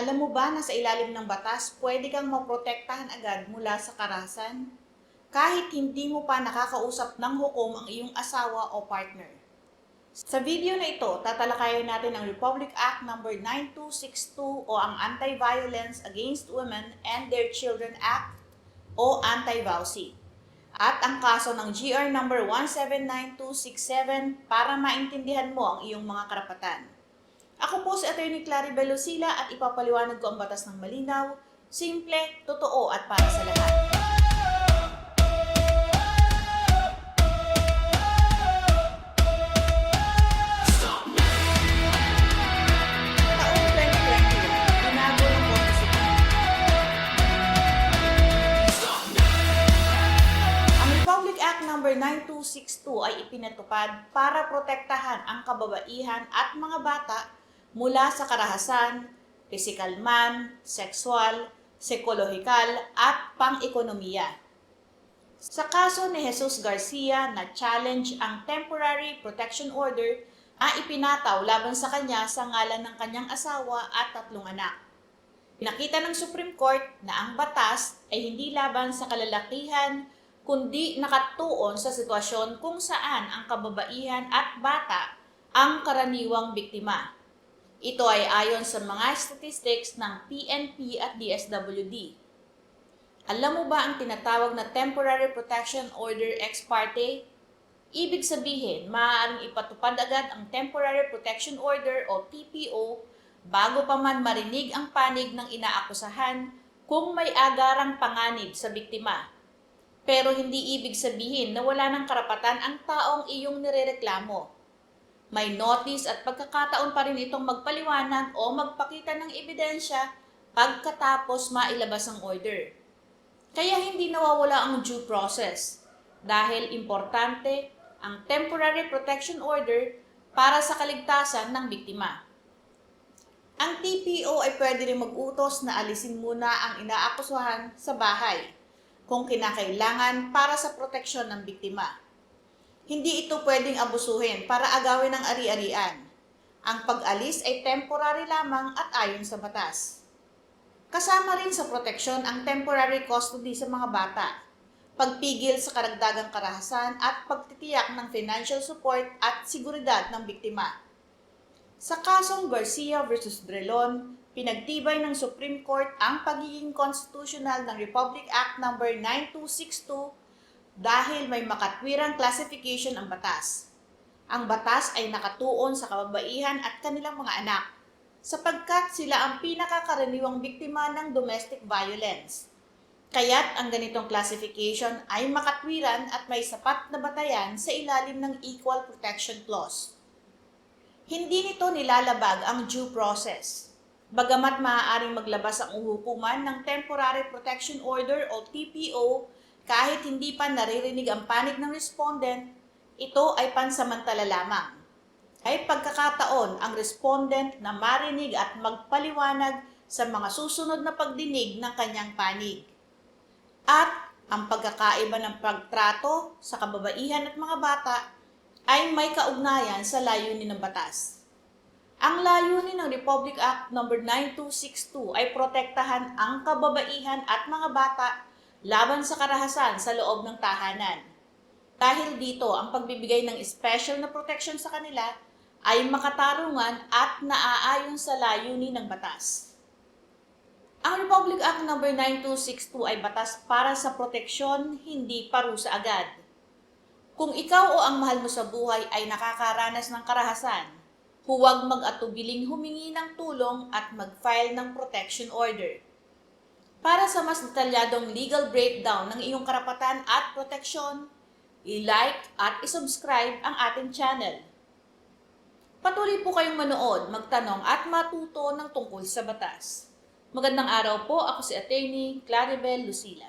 Alam mo ba na sa ilalim ng batas, pwede kang maprotektahan agad mula sa karahasan? Kahit hindi mo pa nakakausap ng hukom ang iyong asawa o partner. Sa video na ito, tatalakayin natin ang Republic Act No. 9262 o ang Anti-Violence Against Women and Their Children Act o Anti-VAUSI. At ang kaso ng GR No. 179267 para maintindihan mo ang iyong mga karapatan. Ako po si Atty. Claribel Lucila at ipapaliwanag ko ang batas ng malinaw, simple, totoo at para sa lahat. Taong 2020, binago ng Korte Suprema. Ang Republic Act No. 9262 ay ipinatupad para protektahan ang kababaihan at mga bata mula sa karahasan, pisikal man, sexual, psikolohikal at pang-ekonomiya. Sa kaso ni Jesus Garcia na challenge ang Temporary Protection Order ay ipinataw laban sa kanya sa ngalan ng kanyang asawa at 3 anak. Pinakita ng Supreme Court na ang batas ay hindi laban sa kalalakihan kundi nakatuon sa sitwasyon kung saan ang kababaihan at bata ang karaniwang biktima. Ito ay ayon sa mga statistics ng PNP at DSWD. Alam mo ba ang tinatawag na Temporary Protection Order ex parte? Ibig sabihin, maaaring ipatupad agad ang Temporary Protection Order o TPO bago pa man marinig ang panig ng inaakusahan kung may agarang panganib sa biktima. Pero hindi ibig sabihin na wala ng karapatan ang taong iyong nirereklamo. May notice at pagkakataon pa rin itong magpaliwanag o magpakita ng ebidensya pagkatapos mailabas ang order. Kaya hindi nawawala ang due process dahil importante ang Temporary Protection Order para sa kaligtasan ng biktima. Ang TPO ay pwede rin mag-utos na alisin muna ang inaakusahan sa bahay kung kinakailangan para sa proteksyon ng biktima. Hindi ito pwedeng abusuhin para agawin ng ari-arian. Ang pag-alis ay temporary lamang at ayon sa batas. Kasama rin sa proteksyon ang temporary custody sa mga bata, pagpigil sa karagdagang karahasan at pagtitiyak ng financial support at seguridad ng biktima. Sa kasong Garcia vs. Drelon, pinagtibay ng Supreme Court ang pagiging constitutional ng Republic Act No. 9262 dahil may makatwirang classification ang batas. Ang batas ay nakatuon sa kababaihan at kanilang mga anak, sapagkat sila ang pinakakaraniwang biktima ng domestic violence. Kaya't ang ganitong classification ay makatwiran at may sapat na batayan sa ilalim ng Equal Protection Clause. Hindi nito nilalabag ang due process. Bagamat maaaring maglabas ang hukuman ng Temporary Protection Order o TPO kahit hindi pa naririnig ang panig ng respondent, ito ay pansamantala lamang. Ay pagkakataon ang respondent na marinig at magpaliwanag sa mga susunod na pagdinig ng kanyang panig. At ang pagkakaiba ng pagtrato sa kababaihan at mga bata ay may kaugnayan sa layunin ng batas. Ang layunin ng Republic Act No. 9262 ay protektahan ang kababaihan at mga bata laban sa karahasan sa loob ng tahanan. Dahil dito, ang pagbibigay ng special na protection sa kanila ay makatarungan at naaayon sa layunin ng batas. Ang Republic Act No. 9262 ay batas para sa proteksyon, hindi parusa agad. Kung ikaw o ang mahal mo sa buhay ay nakakaranas ng karahasan, huwag mag-atubiling humingi ng tulong at mag-file ng protection order. Para sa mas detalyadong legal breakdown ng iyong karapatan at proteksyon, i-like at i-subscribe ang ating channel. Patuloy po kayong manood, magtanong at matuto ng tungkol sa batas. Magandang araw po, ako si Atty. Claribel Lucila.